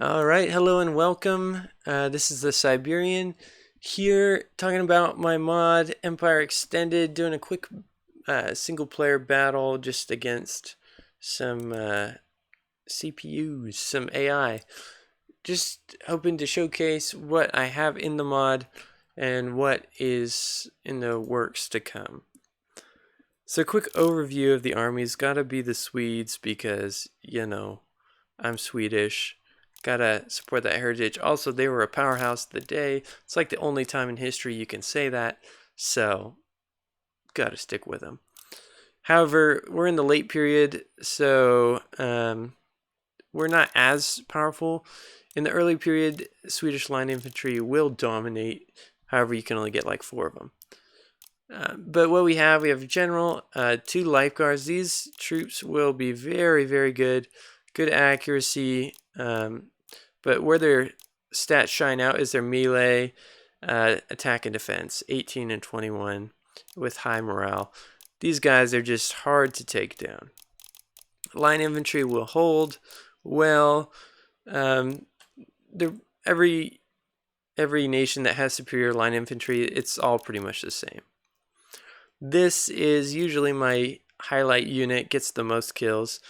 All right, hello and welcome. This is the Siberian here talking about my mod Empire Extended, doing a quick single player battle just against some CPUs, some AI. Just hoping to showcase what I have in the mod and what is in the works to come. So, quick overview of the army's gotta be the Swedes because, I'm Swedish. Gotta support that heritage. Also, they were a powerhouse of the day. It's like the only time in history you can say that. So, gotta stick with them. However, we're in the late period, so we're not as powerful. In the early period, Swedish line infantry will dominate. However, you can only get like 4 of them. But what we have a general, 2 lifeguards. These troops will be very, very good. Good accuracy. But where their stats shine out is their melee, attack and defense, 18 and 21 with high morale. These guys are just hard to take down. Line infantry will hold well. Every nation that has superior line infantry, it's all pretty much the same. This is usually my highlight unit, gets the most kills.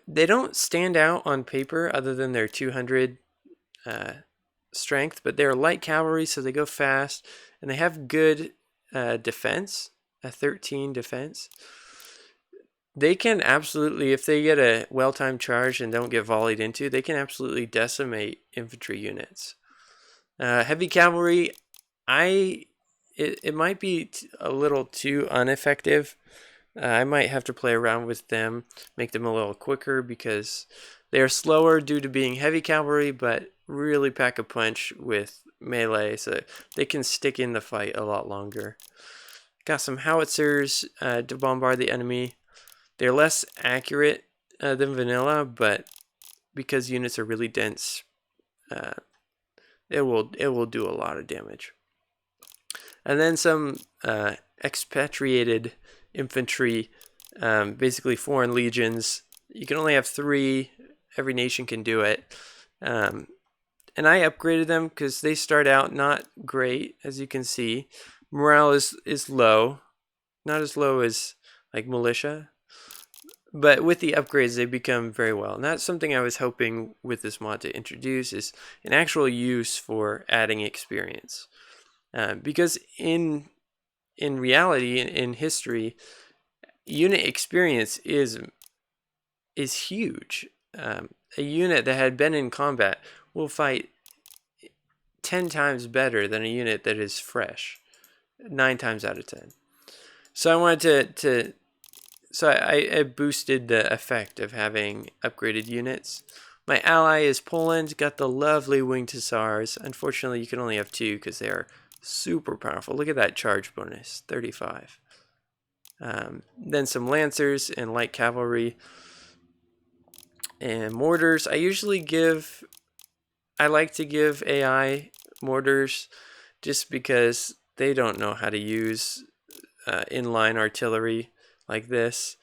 They don't stand out on paper other than their 200 strength, but they're light cavalry, so they go fast, and they have good defense, a 13 defense. They can absolutely, if they get a well-timed charge and don't get volleyed into, they can absolutely decimate infantry units. Heavy cavalry, it might be a little too ineffective. I might have to play around with them, make them a little quicker because they are slower due to being heavy cavalry, but really pack a punch with melee, so they can stick in the fight a lot longer. Got some howitzers to bombard the enemy. They're less accurate than vanilla, but because units are really dense, it will do a lot of damage. And then some expatriated infantry, basically foreign legions. You can only have 3. Every nation can do it. And I upgraded them because they start out not great, as you can see. Morale is low, not as low as like militia, but with the upgrades they become very well. And that's something I was hoping with this mod to introduce, is an actual use for adding experience. Because in reality, in history, unit experience is huge. A unit that had been in combat will fight 10 times better than a unit that is fresh, 9 times out of 10. So I wanted so I boosted the effect of having upgraded units. My ally is Poland, got the lovely winged hussars. Unfortunately, you can only have 2 because they are super powerful. Look at that charge bonus, 35. Then some lancers and light cavalry and mortars. I like to give AI mortars just because they don't know how to use inline artillery like this.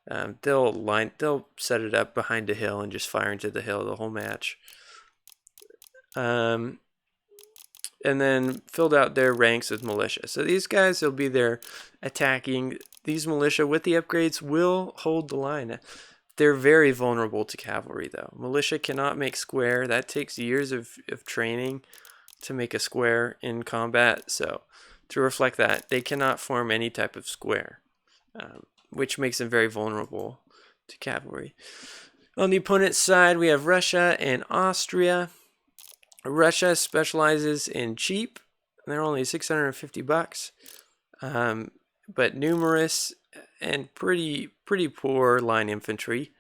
They'll set it up behind a hill and just fire into the hill the whole match. And then filled out their ranks with militia. So these guys will be there attacking. These militia with the upgrades will hold the line. They're very vulnerable to cavalry though. Militia cannot make square. That takes years of training to make a square in combat. So to reflect that, they cannot form any type of square, which makes them very vulnerable to cavalry. On the opponent's side, we have Russia and Austria. Russia specializes in cheap. They're only 650 bucks, but numerous and pretty poor line infantry,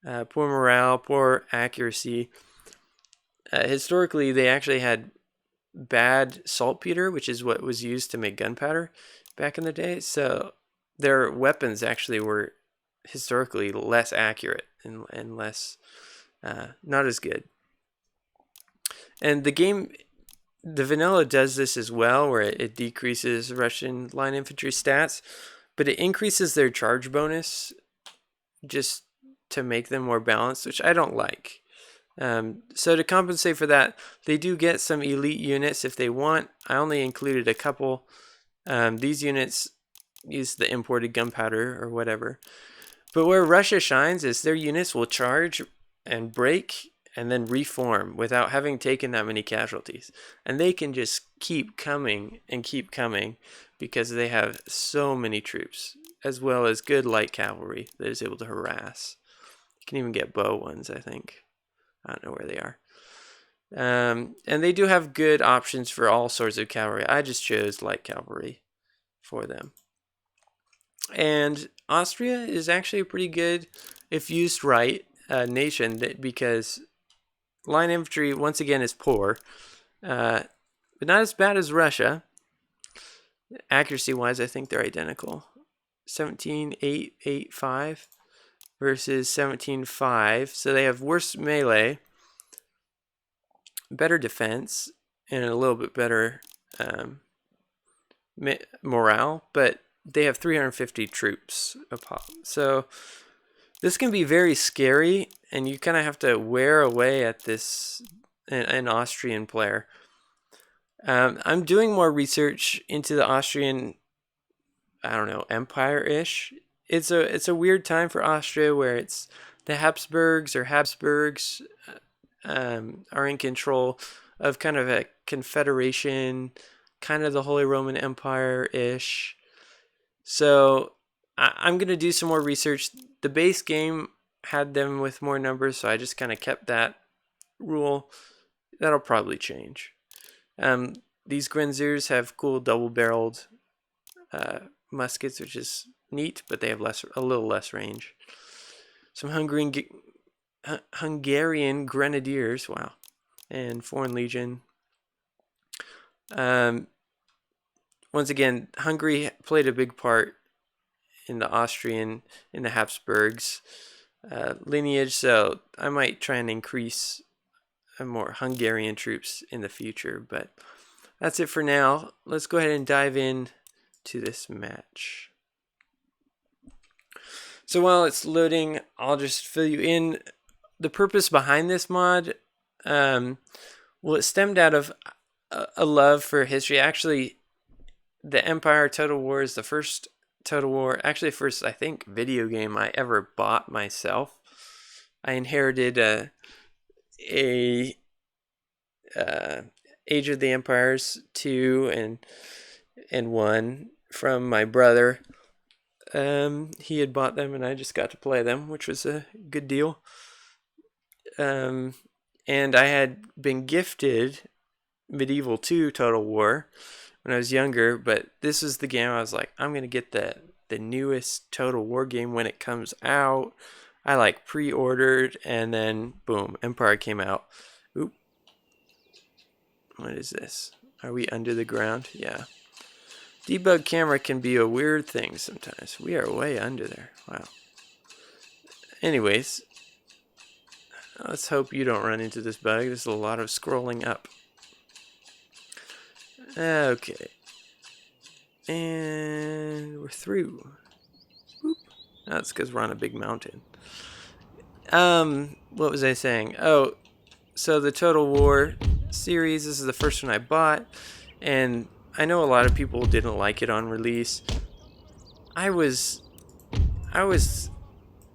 poor morale, poor accuracy. Historically, they actually had bad saltpeter, which is what was used to make gunpowder back in the day. So their weapons actually were historically less accurate and less, not as good. And the vanilla does this as well, where it decreases Russian line infantry stats, but it increases their charge bonus just to make them more balanced, which I don't like. So to compensate for that, they do get some elite units if they want. I only included a couple. These units use the imported gunpowder or whatever. But where Russia shines is their units will charge and break and then reform without having taken that many casualties. And they can just keep coming and keep coming because they have so many troops, as well as good light cavalry that is able to harass. You can even get bow ones, I think. I don't know where they are. And they do have good options for all sorts of cavalry. I just chose light cavalry for them. And Austria is actually a pretty good, if used right, nation because line infantry, once again, is poor, but not as bad as Russia. Accuracy-wise, I think they're identical. 17,885 versus 17,5. So they have worse melee, better defense, and a little bit better morale, but they have 350 troops a pop. So this can be very scary, and you kind of have to wear away at this, an Austrian player. I'm doing more research into the Austrian, I don't know, empire-ish. It's a weird time for Austria where it's the Habsburgs are in control of kind of a confederation, kind of the Holy Roman Empire-ish. So I'm going to do some more research. The base game had them with more numbers, so I just kind of kept that rule. That'll probably change. These Grenziers have cool double-barreled muskets, which is neat, but they have a little less range. Some Hungarian Grenadiers, wow, and Foreign Legion. Once again, Hungary played a big part in the Habsburgs lineage, so I might try and increase more Hungarian troops in the future, but that's it for now. Let's go ahead and dive in to this match. So while it's loading, I'll just fill you in. The purpose behind this mod, it stemmed out of a love for history. Actually, the Empire Total War is the first Total War, actually first, I think, video game I ever bought myself. I inherited a Age of the Empires 2 and 1 from my brother. He had bought them and I just got to play them, which was a good deal. And I had been gifted Medieval 2 Total War when I was younger, but this is the game I was like, I'm going to get the newest Total War game when it comes out. I pre-ordered, and then boom, Empire came out. Oop. What is this? Are we under the ground? Yeah. Debug camera can be a weird thing sometimes. We are way under there. Wow. Anyways, let's hope you don't run into this bug. There's a lot of scrolling up. Okay. And we're through. Whoop. That's because we're on a big mountain. What was I saying? Oh, so the Total War series, this is the first one I bought, and I know a lot of people didn't like it on release. I was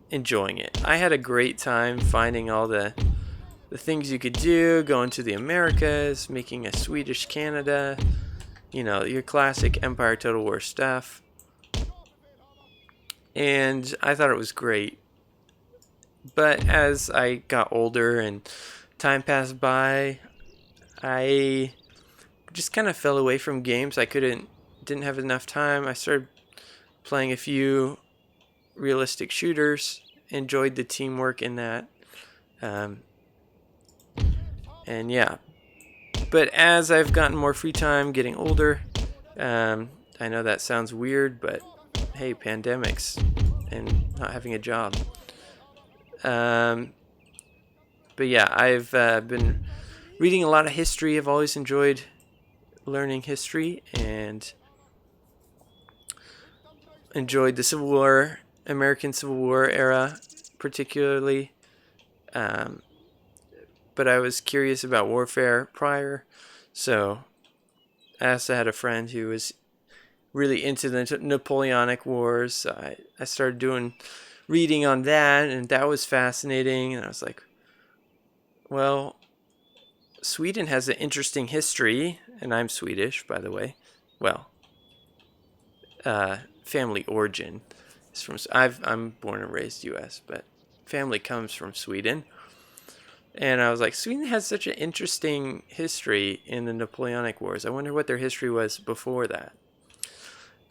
enjoying it. I had a great time finding all the things you could do, going to the Americas, making a Swedish Canada, your classic Empire Total War stuff. And I thought it was great. But as I got older and time passed by, I just kind of fell away from games. I didn't have enough time. I started playing a few realistic shooters, enjoyed the teamwork in that. And yeah. But as I've gotten more free time, getting older, I know that sounds weird, but hey, pandemics and not having a job. But yeah, I've been reading a lot of history. I've always enjoyed learning history and enjoyed the Civil War, American Civil War era particularly. but I was curious about warfare prior, so I also had a friend who was really into the Napoleonic Wars. So I started doing reading on that, and that was fascinating. And I was like, well, Sweden has an interesting history, and I'm Swedish, by the way. Well, family origin is from. I'm born and raised U.S., but family comes from Sweden. And I was like, Sweden has such an interesting history in the Napoleonic Wars. I wonder what their history was before that.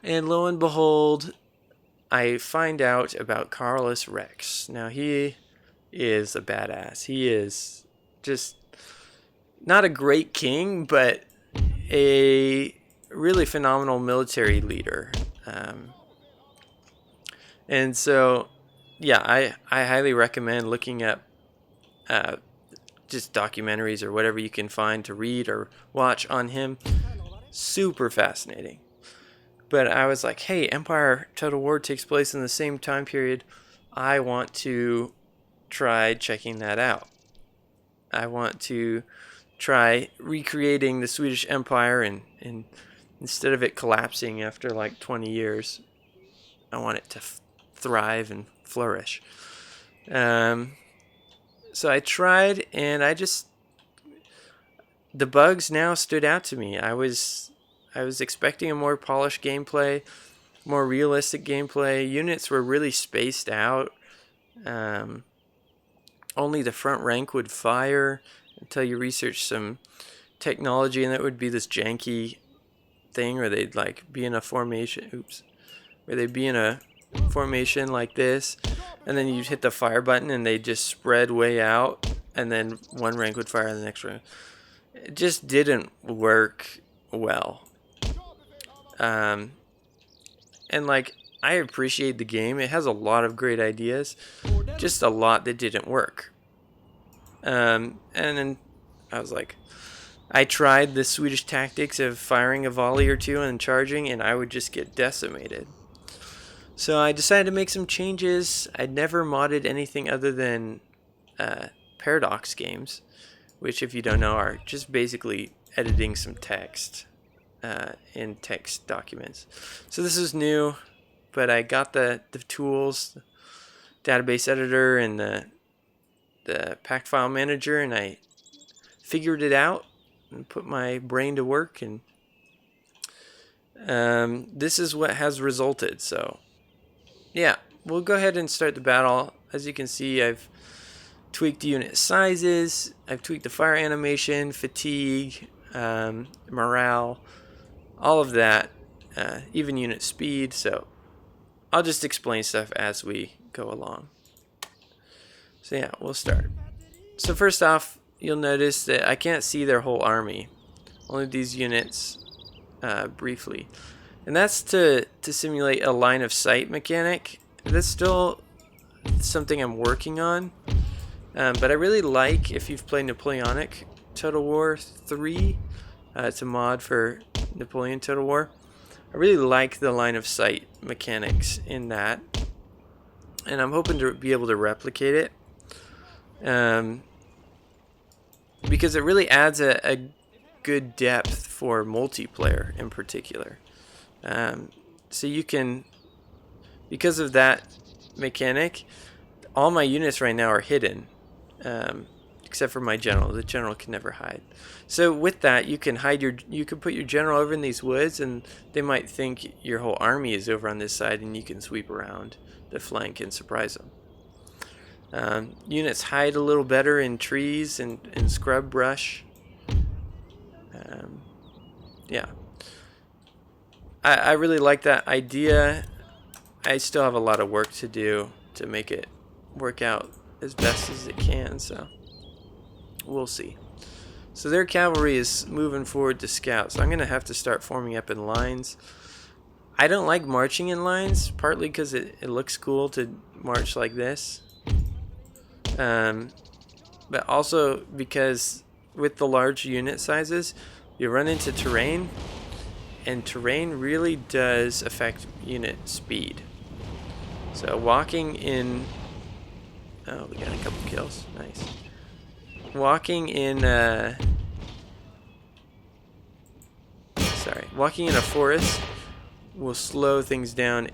And lo and behold, I find out about Carolus Rex. Now, he is a badass. He is just not a great king, but a really phenomenal military leader. And so, yeah, I highly recommend looking up just documentaries or whatever you can find to read or watch on him. Super fascinating. But I was like, hey, Empire Total War takes place in the same time period. I want to try checking that out. I want to try recreating the Swedish Empire, and instead of it collapsing after like 20 years, I want it to thrive and flourish. So I tried, and the bugs now stood out to me. I was expecting a more polished gameplay, more realistic gameplay. Units were really spaced out. Only the front rank would fire until you research some technology, and that would be this janky thing where they'd like be in a formation. Where they'd be in a formation like this, and then you'd hit the fire button, and they'd just spread way out, and then one rank would fire the next rank. It just didn't work well. And like, I appreciate the game. It has a lot of great ideas, just a lot that didn't work. And then I was like, I tried the Swedish tactics of firing a volley or two and charging, and I would just get decimated. So I decided to make some changes. I'd never modded anything other than Paradox games, which, if you don't know, are just basically editing some text in text documents. So this is new, but I got the tools, database editor, and the pack file manager, and I figured it out and put my brain to work, and this is what has resulted. So yeah, we'll go ahead and start the battle. As you can see, I've tweaked unit sizes, I've tweaked the fire animation, fatigue, morale, all of that, even unit speed. So I'll just explain stuff as we go along. So yeah, we'll start. So first off, you'll notice that I can't see their whole army, only these units briefly. And that's to simulate a line of sight mechanic. That's still something I'm working on. But I really like, if you've played Napoleonic Total War 3, it's a mod for Napoleon Total War. I really like the line of sight mechanics in that. And I'm hoping to be able to replicate it. Because it really adds a good depth for multiplayer in particular. So you can, because of that mechanic, all my units right now are hidden, except for my general. The general can never hide. So with that, you can put your general over in these woods, and they might think your whole army is over on this side, and you can sweep around the flank and surprise them. Units hide a little better in trees and scrub brush. Yeah. I really like that idea. I still have a lot of work to do to make it work out as best as it can, so we'll see. So their cavalry is moving forward to scout, so I'm going to have to start forming up in lines. I don't like marching in lines, partly because it looks cool to march like this. But also because with the large unit sizes, you run into terrain, and terrain really does affect unit speed. So walking in... Oh, we got a couple kills. Nice. walking in walking in a forest will slow things down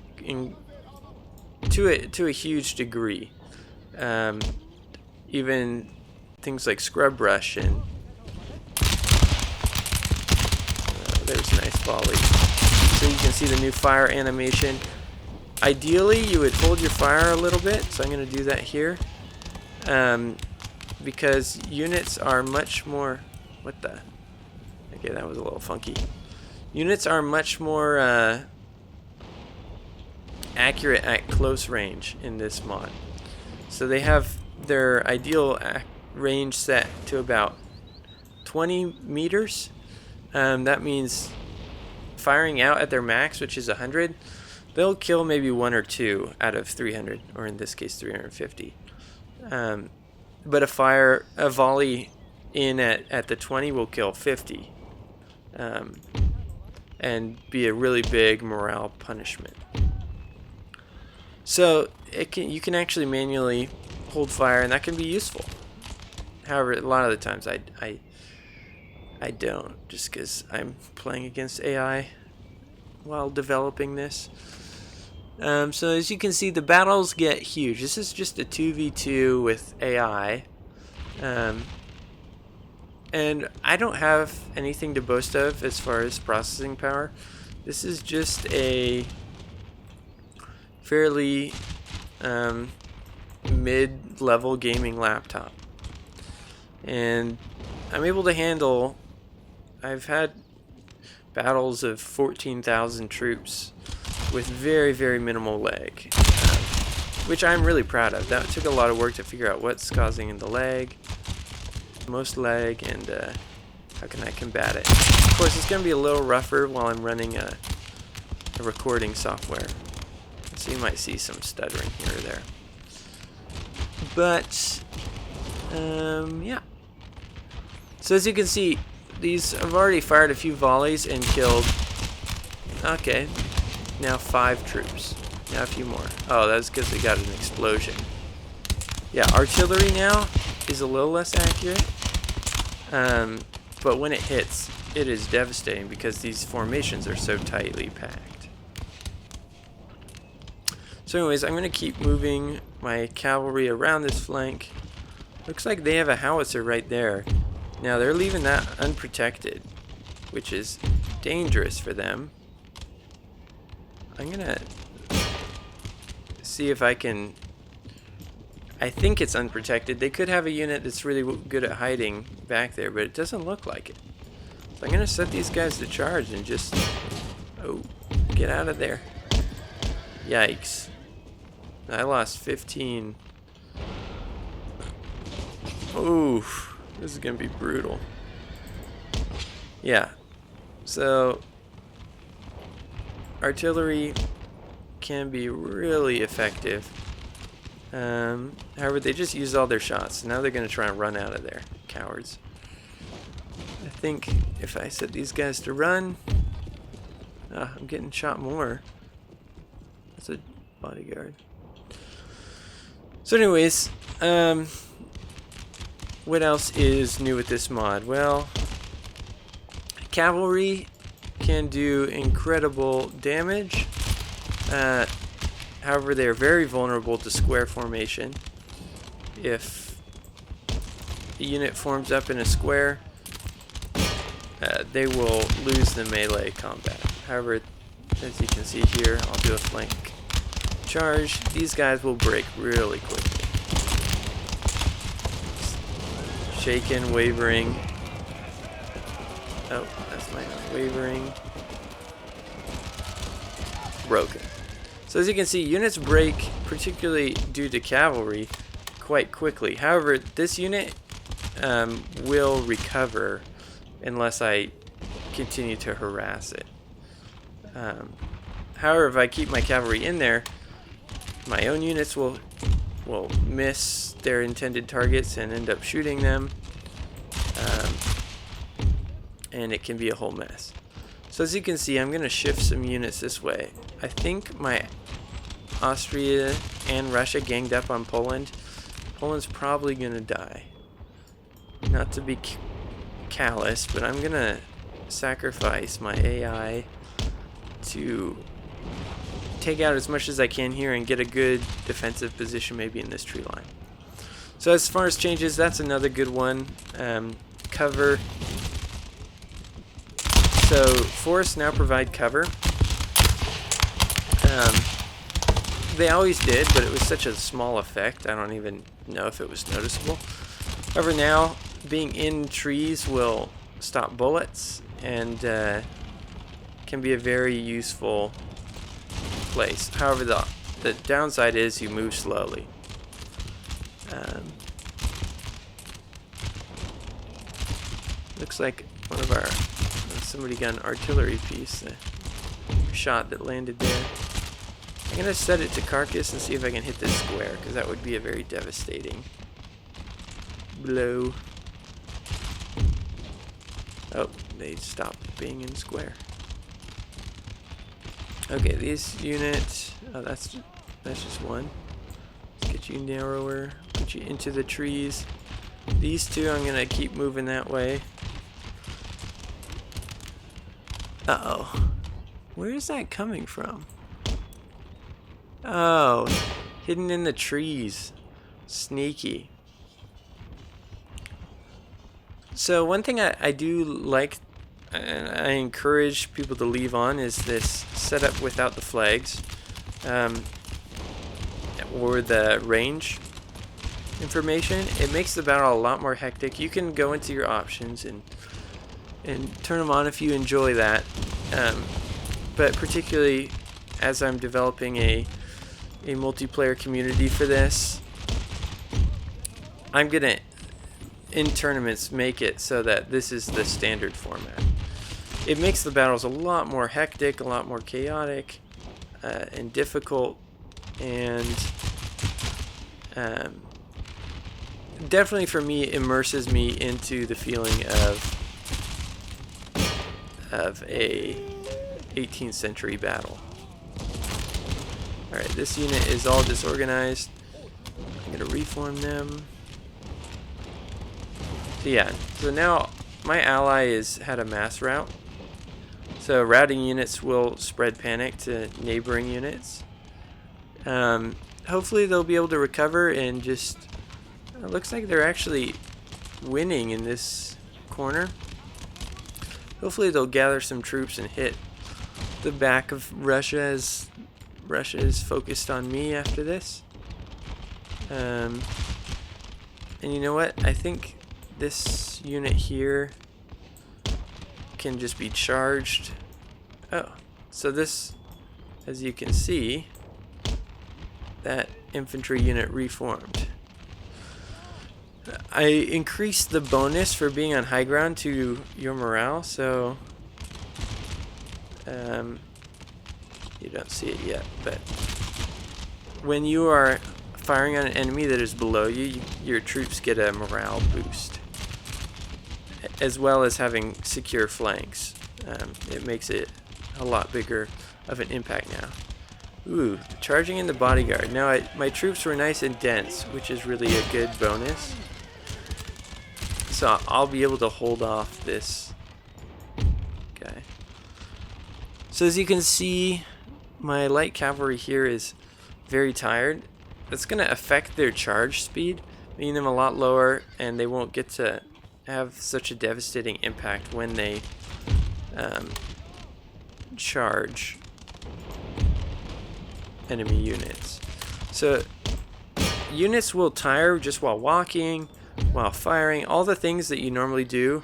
to a huge degree. Even things like scrub brush and there's a nice volley. So you can see the new fire animation. Ideally, you would hold your fire a little bit, so I'm going to do that here. Because units are much more... What the... Okay, that was a little funky. Units are much more accurate at close range in this mod. So they have their ideal range set to about 20 meters. That means firing out at their max, which is 100, they'll kill maybe 1 or 2 out of 300, or in this case 350. But a volley in at the 20 will kill 50, and be a really big morale punishment. So you can actually manually hold fire, and that can be useful. However, a lot of the times I don't, just because I'm playing against AI while developing this. So as you can see, the battles get huge. This is just a 2v2 with AI. And I don't have anything to boast of as far as processing power. This is just a fairly mid-level gaming laptop. And I'm able to handle... I've had battles of 14,000 troops with very, very minimal lag, which I'm really proud of. That took a lot of work to figure out what's causing the lag, most lag, and how can I combat it. Of course, it's going to be a little rougher while I'm running a recording software, so you might see some stuttering here or there. But, yeah. So as you can see, I've already fired a few volleys and killed, okay, now 5 troops. Now a few more. Oh, that's because they got an explosion. Yeah, artillery now is a little less accurate, but when it hits, it is devastating because these formations are so tightly packed. So anyways, I'm going to keep moving my cavalry around this flank. Looks like they have a howitzer right there. Now they're leaving that unprotected, which is dangerous for them. I'm gonna see if I can... I think it's unprotected. They could have a unit that's really good at hiding back there, but it doesn't look like it. So I'm gonna set these guys to charge and just... Oh, get out of there. Yikes. I lost 15. Oof. This is going to be brutal. Yeah. So, artillery can be really effective. However, they just used all their shots. Now they're going to try and run out of there. Cowards. I think if I set these guys to run... I'm getting shot more. That's a bodyguard. So anyways, what else is new with this mod? Well, cavalry can do incredible damage. However, they are very vulnerable to square formation. If a unit forms up in a square, they will lose the melee combat. However, as you can see here, I'll do a flank charge. These guys will break really quickly. Shaken, wavering. Oh, that's my wavering. Broken. So as you can see, units break, particularly due to cavalry, quite quickly. However, this unit will recover unless I continue to harass it. However, if I keep my cavalry in there, my own units will miss their intended targets and end up shooting them, and it can be a whole mess. So as you can see, I'm going to shift some units this way. I think my Austria and Russia ganged up on Poland. Poland's probably going to die. not to be callous, but I'm gonna sacrifice my AI to take out as much as I can here and get a good defensive position maybe in this tree line. So as far as changes, that's another good one. Cover. So forests now provide cover. They always did, but it was such a small effect, I don't even know if it was noticeable. However, now being in trees will stop bullets and can be a very useful place. However, the downside is you move slowly. Looks like one of our somebody got an artillery piece, a shot that landed there. I'm gonna set it to carcass and see if I can hit this square, because that would be a very devastating blow. Oh, they stopped being in square. Okay, these units. Oh, that's just one. Let's get you narrower. Put you into the trees. These two, I'm gonna keep moving that way. Uh-oh. Where is that coming from? Oh, hidden in the trees. Sneaky. So one thing I do like, and I encourage people to leave on, is this setup without the flags, or the range information. It makes the battle a lot more hectic. You can go into your options and turn them on if you enjoy that. But particularly as I'm developing a multiplayer community for this, I'm gonna, in tournaments, make it so that this is the standard format. It makes the battles a lot more hectic, a lot more chaotic, and difficult, and definitely for me immerses me into the feeling of a 18th century battle. Alright, this unit is all disorganized. I'm gonna reform them. So yeah, so now my ally had a mass rout. So routing units will spread panic to neighboring units. Hopefully they'll be able to recover and just... It looks like they're actually winning in this corner. Hopefully they'll gather some troops and hit the back of Russia as Russia is focused on me after this. And you know what? I think this unit here can just be charged. Oh, so this, as you can see, that infantry unit reformed. I increased the bonus for being on high ground to your morale, so you don't see it yet, but when you are firing on an enemy that is below you, your troops get a morale boost, as well as having secure flanks. It makes it a lot bigger of an impact now. Ooh, charging in the bodyguard. Now my troops were nice and dense, which is really a good bonus. So I'll be able to hold off this guy. So as you can see, my light cavalry here is very tired. That's going to affect their charge speed, making them a lot lower, and they won't get to have such a devastating impact when they charge enemy units. So units will tire just while walking, while firing. All the things that you normally do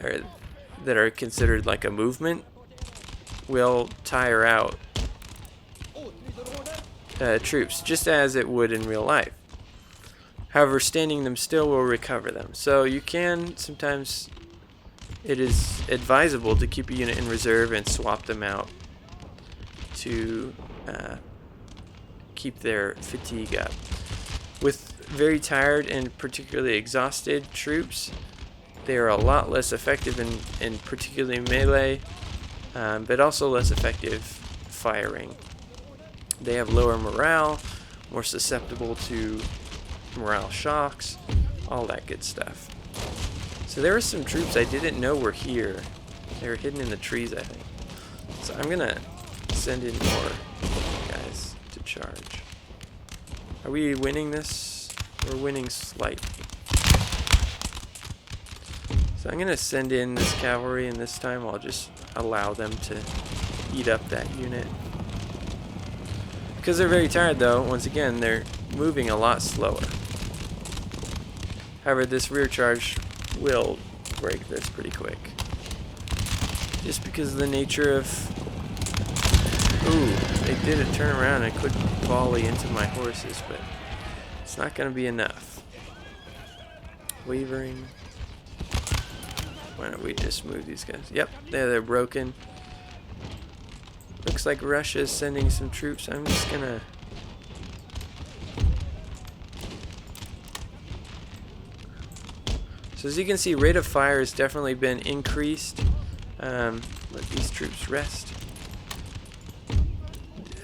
that are considered like a movement will tire out troops, just as it would in real life. However, standing them still will recover them. So you can sometimes, it is advisable to keep a unit in reserve and swap them out to keep their fatigue up. With very tired and particularly exhausted troops, they are a lot less effective in particularly melee, but also less effective firing. They have lower morale, more susceptible to morale shocks, all that good stuff. So there were some troops I didn't know were here. They were hidden in the trees, I think. So I'm gonna send in more guys to charge. Are we winning this? We're winning slightly. So I'm gonna send in this cavalry, and this time I'll just allow them to eat up that unit. Because they're very tired though, once again, they're moving a lot slower. However, this rear charge will break this pretty quick. Just because of the nature of... Ooh, they did a turn around and could volley into my horses, but it's not going to be enough. Wavering. Why don't we just move these guys? Yep, they're broken. Looks like Russia's sending some troops. I'm just gonna... So as you can see, rate of fire has definitely been increased. Let these troops rest.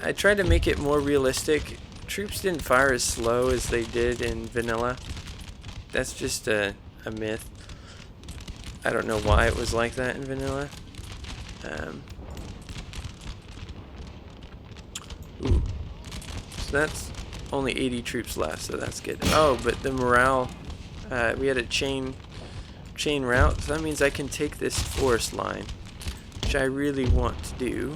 I tried to make it more realistic. Troops didn't fire as slow as they did in vanilla. That's just a myth. I don't know why it was like that in vanilla. Ooh. So that's only 80 troops left, so that's good. Oh, but the morale, we had a chain route, so that means I can take this forest line, which I really want to do.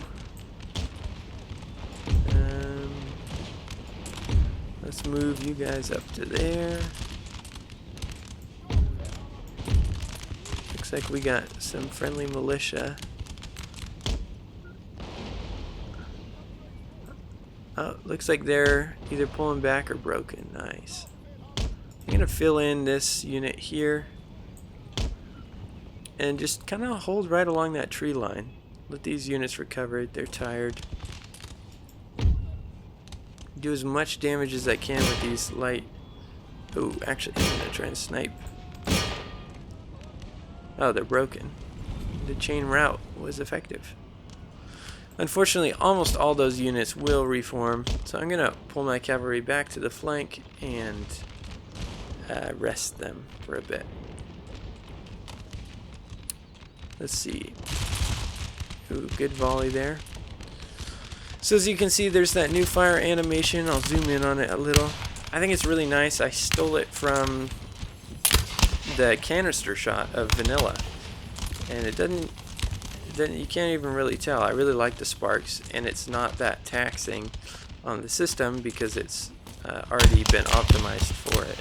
Let's move you guys up to there. Looks like we got some friendly militia. Oh, looks like they're either pulling back or broken. Nice. I'm gonna fill in this unit here and just kind of hold right along that tree line. Let these units recover. They're tired. Do as much damage as I can with these light... Oh, actually, I'm gonna try and snipe. Oh, they're broken. The chain route was effective. Unfortunately, almost all those units will reform, so I'm gonna pull my cavalry back to the flank and rest them for a bit. Let's see. Ooh, good volley there. So as you can see, there's that new fire animation. I'll zoom in on it a little. I think it's really nice. I stole it from the canister shot of vanilla, and it doesn't, you can't even really tell. I really like the sparks, and it's not that taxing on the system because it's already been optimized for it.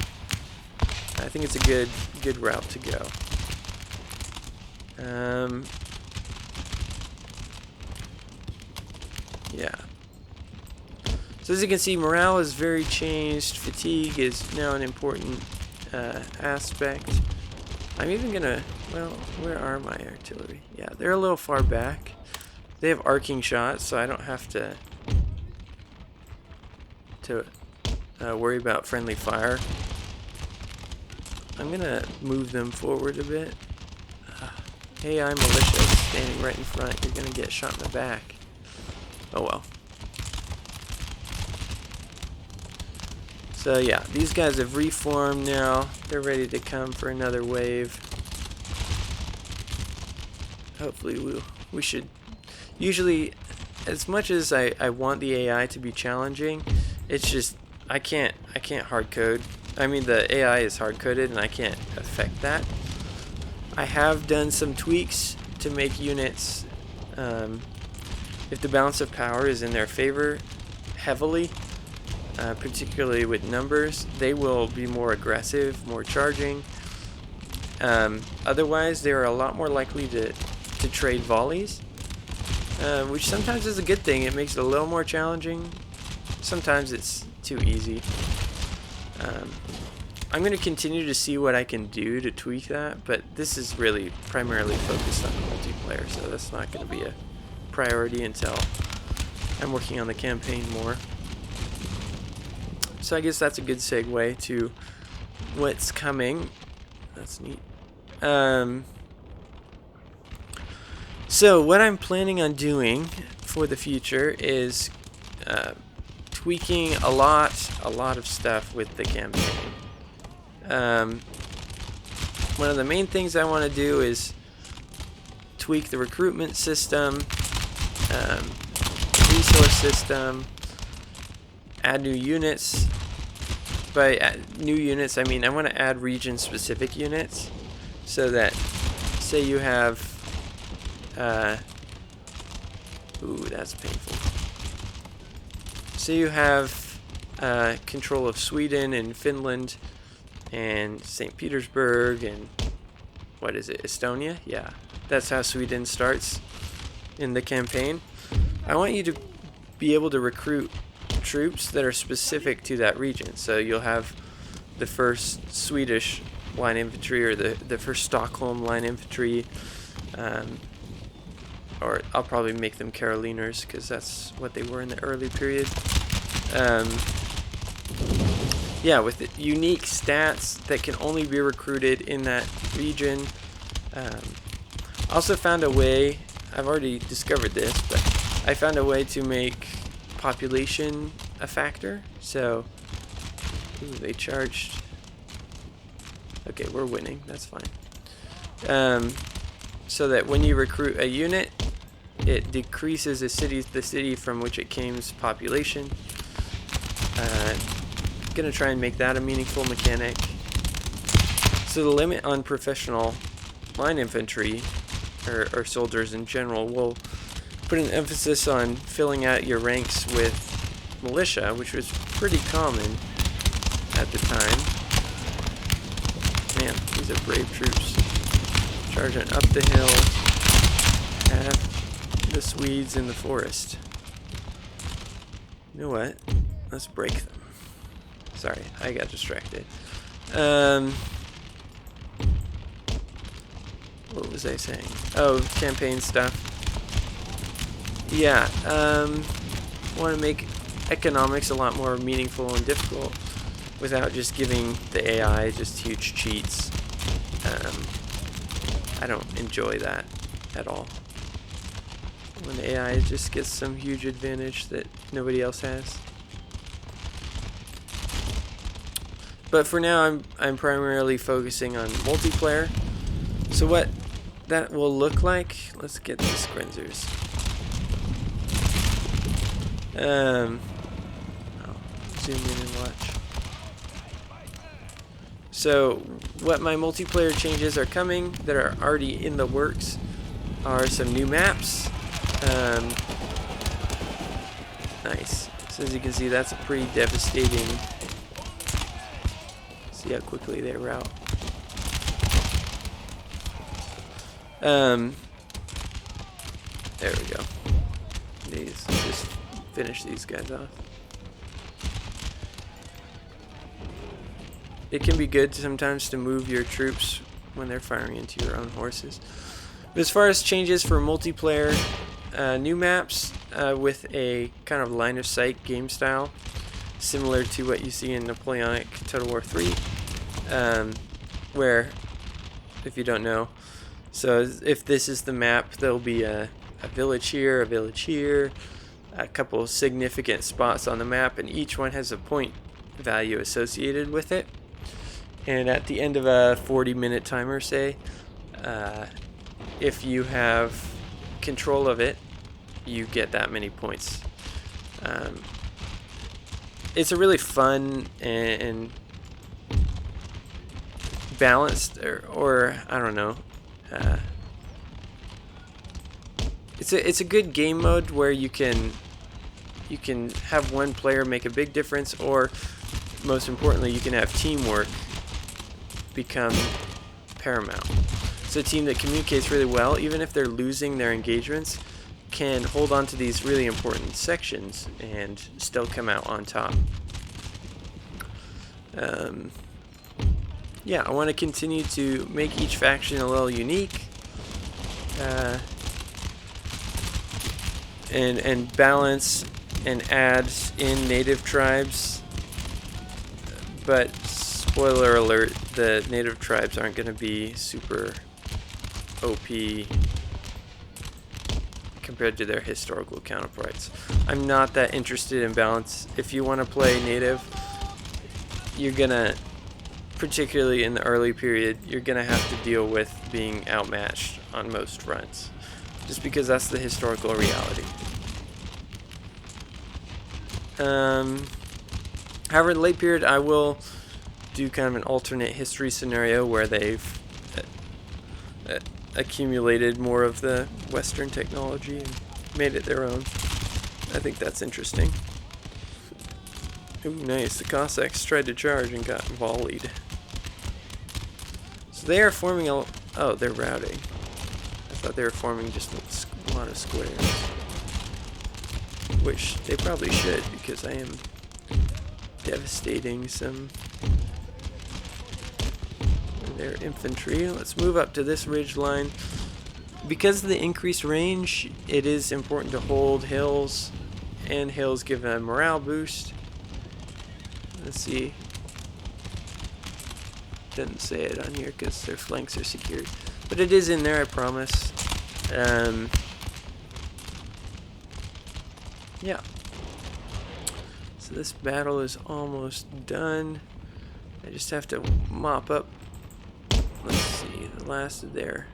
I think it's a good route to go. Yeah. So as you can see, morale is very changed. Fatigue is now an important aspect. I'm even gonna, well, where are my artillery? Yeah, they're a little far back. They have arcing shots, so I don't have to worry about friendly fire. I'm gonna move them forward a bit. Hey, I'm militia standing right in front. You're gonna get shot in the back. Oh well. So yeah, these guys have reformed now. They're ready to come for another wave. Hopefully we should. Usually, as much as I want the AI to be challenging, it's just I can't hard code. I mean, the AI is hard coded and I can't affect that. I have done some tweaks to make units, if the balance of power is in their favor heavily, particularly with numbers, they will be more aggressive, more charging. Otherwise, they are a lot more likely to trade volleys, which sometimes is a good thing. It makes it a little more challenging. Sometimes it's too easy. I'm going to continue to see what I can do to tweak that, but this is really primarily focused on multiplayer, so that's not going to be a priority until I'm working on the campaign more. So I guess that's a good segue to what's coming. That's neat. So what I'm planning on doing for the future is tweaking a lot of stuff with the campaign. one of the main things I want to do is tweak the recruitment system, resource system, add new units. By new units, I mean I want to add region-specific units, so that, say you have, ooh, that's painful. Say you have control of Sweden and Finland and St. Petersburg and, what is it, Estonia? Yeah, that's how Sweden starts in the campaign. I want you to be able to recruit troops that are specific to that region. So you'll have the first Swedish line infantry, or the first Stockholm line infantry, or I'll probably make them Caroliners because that's what they were in the early period. Yeah, with unique stats that can only be recruited in that region. I also found a way, I've already discovered this, but I found a way to make population a factor. So, ooh, they charged. Okay, we're winning, that's fine. So that when you recruit a unit, it decreases the city from which it came's population. Gonna try and make that a meaningful mechanic. So the limit on professional line infantry, or soldiers in general, will put an emphasis on filling out your ranks with militia, which was pretty common at the time. Man, these are brave troops. Charging up the hill at the Swedes in the forest. You know what? Let's break them. Sorry, I got distracted. What was I saying? Oh, campaign stuff. Yeah, want to make economics a lot more meaningful and difficult without just giving the AI just huge cheats. I don't enjoy that at all. When the AI just gets some huge advantage that nobody else has. But for now, I'm primarily focusing on multiplayer. So what that will look like, let's get these Grenzers. I'll zoom in and watch. So what my multiplayer changes are coming that are already in the works are some new maps. Nice. So as you can see, that's a pretty devastating. See how quickly they route. There we go. These, just finish these guys off. It can be good sometimes to move your troops when they're firing into your own horses. But as far as changes for multiplayer, new maps with a kind of line of sight game style, similar to what you see in Napoleonic Total War 3, where, if you don't know, so if this is the map, there'll be a village here, a couple of significant spots on the map, and each one has a point value associated with it. And at the end of a 40-minute timer, say, if you have control of it, you get that many points. It's a really fun and balanced, or I don't know. It's a good game mode where you can have one player make a big difference, or most importantly, you can have teamwork become paramount. So a team that communicates really well, even if they're losing their engagements, can hold on to these really important sections and still come out on top. Yeah, I want to continue to make each faction a little unique, and balance and add in native tribes. But spoiler alert, the native tribes aren't going to be super OP compared to their historical counterparts. I'm not that interested in balance. If you want to play native, you're gonna particularly in the early period, you're going to have to deal with being outmatched on most fronts, just because that's the historical reality. However, in the late period, I will do kind of an alternate history scenario where they've accumulated more of the Western technology and made it their own. I think that's interesting. Ooh, nice. The Cossacks tried to charge and got volleyed. So they are forming a... Oh, they're routing. I thought they were forming just a lot of squares. Which they probably should, because I am devastating some of their infantry. Let's move up to this ridge line. Because of the increased range, it is important to hold hills, and hills give a morale boost. Let's see. Didn't say it on here because their flanks are secured, but it is in there, I promise. Yeah. So this battle is almost done. I just have to mop up, let's see, the last of their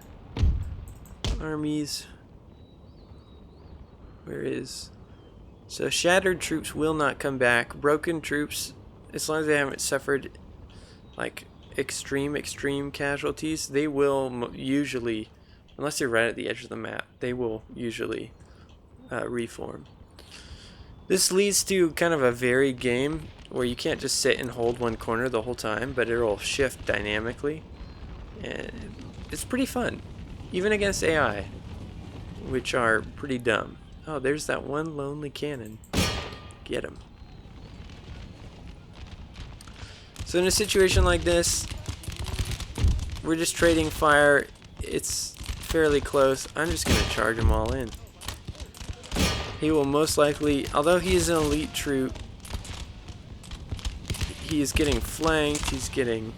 armies. Where is... So shattered troops will not come back. Broken troops, as long as they haven't suffered like extreme casualties, they will usually, unless you're right at the edge of the map, they will usually reform. This leads to kind of a varied game where you can't just sit and hold one corner the whole time, but it'll shift dynamically, and it's pretty fun, even against AI, which are pretty dumb. Oh, there's that one lonely cannon. Get him. So in a situation like this, we're just trading fire. It's fairly close. I'm just going to charge them all in. He will most likely, although he is an elite troop, he is getting flanked, he's getting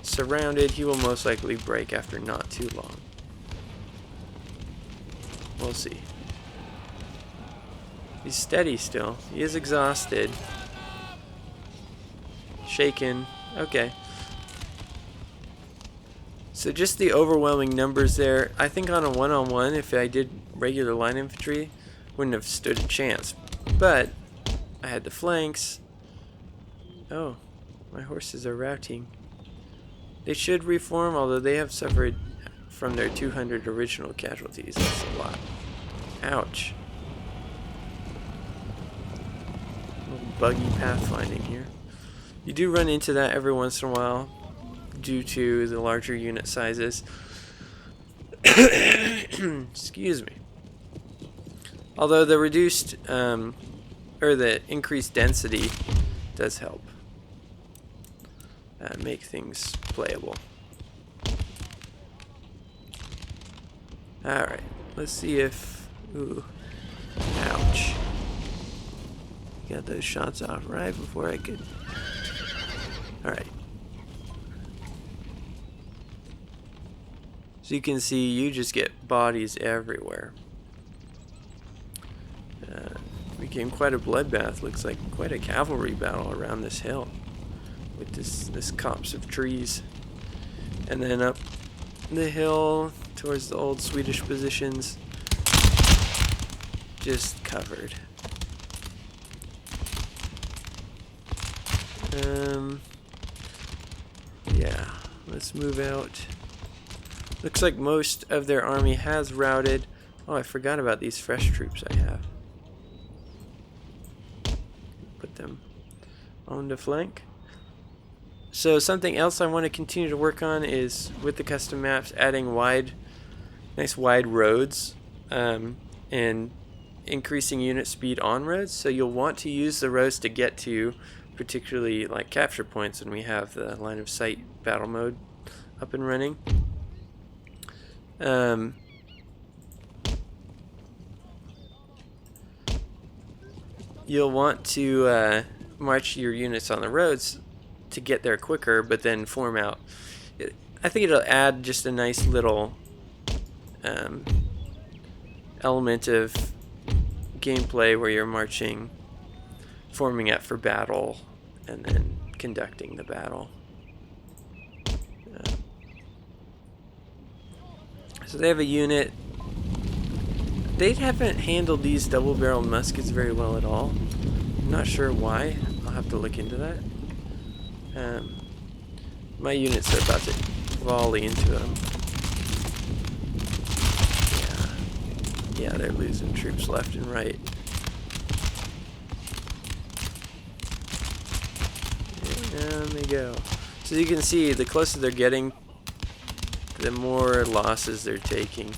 surrounded. He will most likely break after not too long. We'll see. He's steady still. He is exhausted. Shaken. Okay. So just the overwhelming numbers there. I think on a one-on-one, if I did regular line infantry, wouldn't have stood a chance. But I had the flanks. Oh, my horses are routing. They should reform, although they have suffered from their 200 original casualties. That's a lot. Ouch. Buggy pathfinding here. You do run into that every once in a while due to the larger unit sizes. Excuse me. Although the reduced or the increased density does help make things playable. Alright, let's see if... Ooh. Ouch. Got those shots off right before I could... Alright. So you can see you just get bodies everywhere. Became quite a bloodbath. Looks like quite a cavalry battle around this hill. With this copse of trees. And then up the hill towards the old Swedish positions. Just covered. Yeah, let's move out. Looks like most of their army has routed. Oh, I forgot about these fresh troops I have. Put them on the flank. So something else I want to continue to work on is, with the custom maps, adding nice wide roads, and increasing unit speed on roads. So you'll want to use the roads to get to particularly like capture points when we have the line of sight battle mode up and running. You'll want to march your units on the roads to get there quicker, but then form out. I think it'll add just a nice little element of gameplay where you're marching, forming up for battle, and then conducting the battle. So they have a unit. They haven't handled these double-barreled muskets very well at all. I'm not sure why. I'll have to look into that. My units are about to volley into them. Yeah, they're losing troops left and right. Down they go. So you can see, the closer they're getting, the more losses they're taking.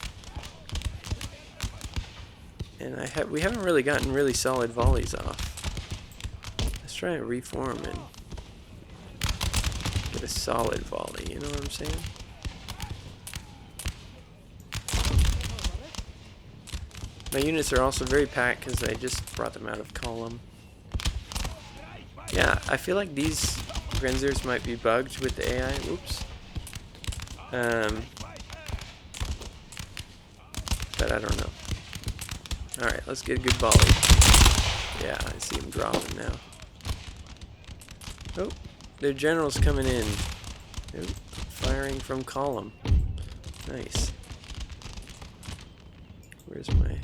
And we haven't really gotten really solid volleys off. Let's try and reform and get a solid volley, you know what I'm saying? My units are also very packed because I just brought them out of column. Yeah, I feel like these Grenzers might be bugged with the AI. Whoops. But I don't know. Alright, let's get a good volley. Yeah, I see him dropping now. Oh, their general's coming in. Oh, firing from column. Nice. Where's my...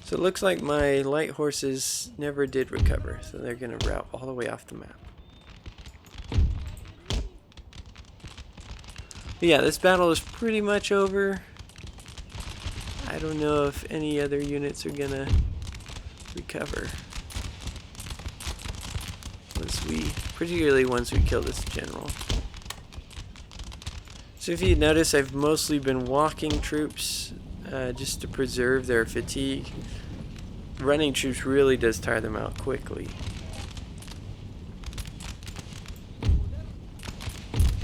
So it looks like my light horses never did recover, so they're going to route all the way off the map. But yeah, this battle is pretty much over. I don't know if any other units are going to recover. Particularly once we kill this general. So if you notice, I've mostly been walking troops just to preserve their fatigue. Running troops really does tire them out quickly.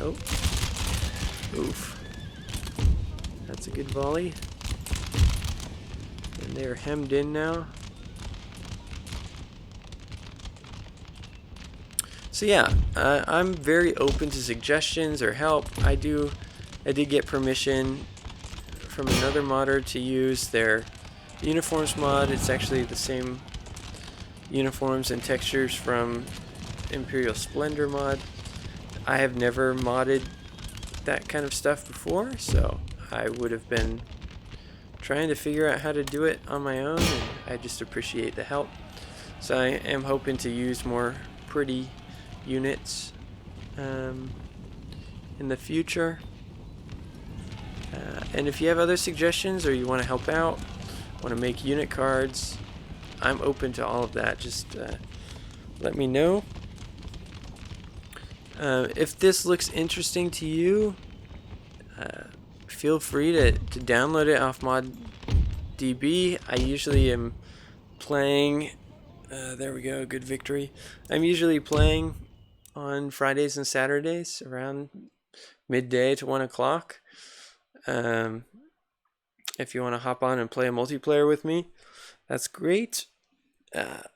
Oh. Oof. That's a good volley. And they're hemmed in now. So yeah, I'm very open to suggestions or help. I did get permission from another modder to use their uniforms mod. It's actually the same uniforms and textures from Imperial Splendor mod. I have never modded that kind of stuff before, so I would have been trying to figure out how to do it on my own, and I just appreciate the help. So I am hoping to use more pretty units in the future. And if you have other suggestions or you want to help out, want to make unit cards, I'm open to all of that. Just let me know. If this looks interesting to you, feel free to download it off ModDB. I usually am playing, there we go, good victory. I'm usually playing on Fridays and Saturdays around midday to 1 o'clock. If you want to hop on and play a multiplayer with me, that's great.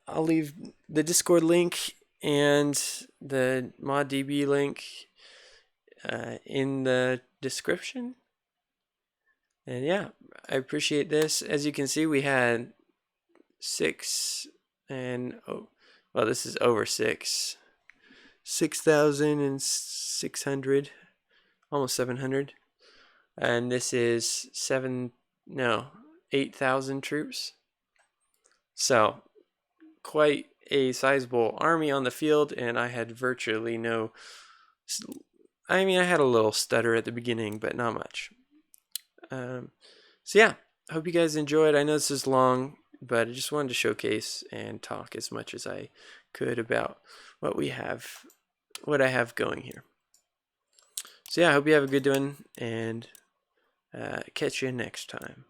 I'll leave the Discord link and the ModDB link in the description. And yeah, I appreciate this. As you can see, we had 6 and well, this is over 6,600, almost 700, and this is 8,000 troops. So quite a sizable army on the field, and I had virtually no. I mean, I had a little stutter at the beginning, but not much. So yeah, I hope you guys enjoyed. I know this is long, but I just wanted to showcase and talk as much as I could about what I have going here. So yeah, I hope you have a good one, and catch you next time.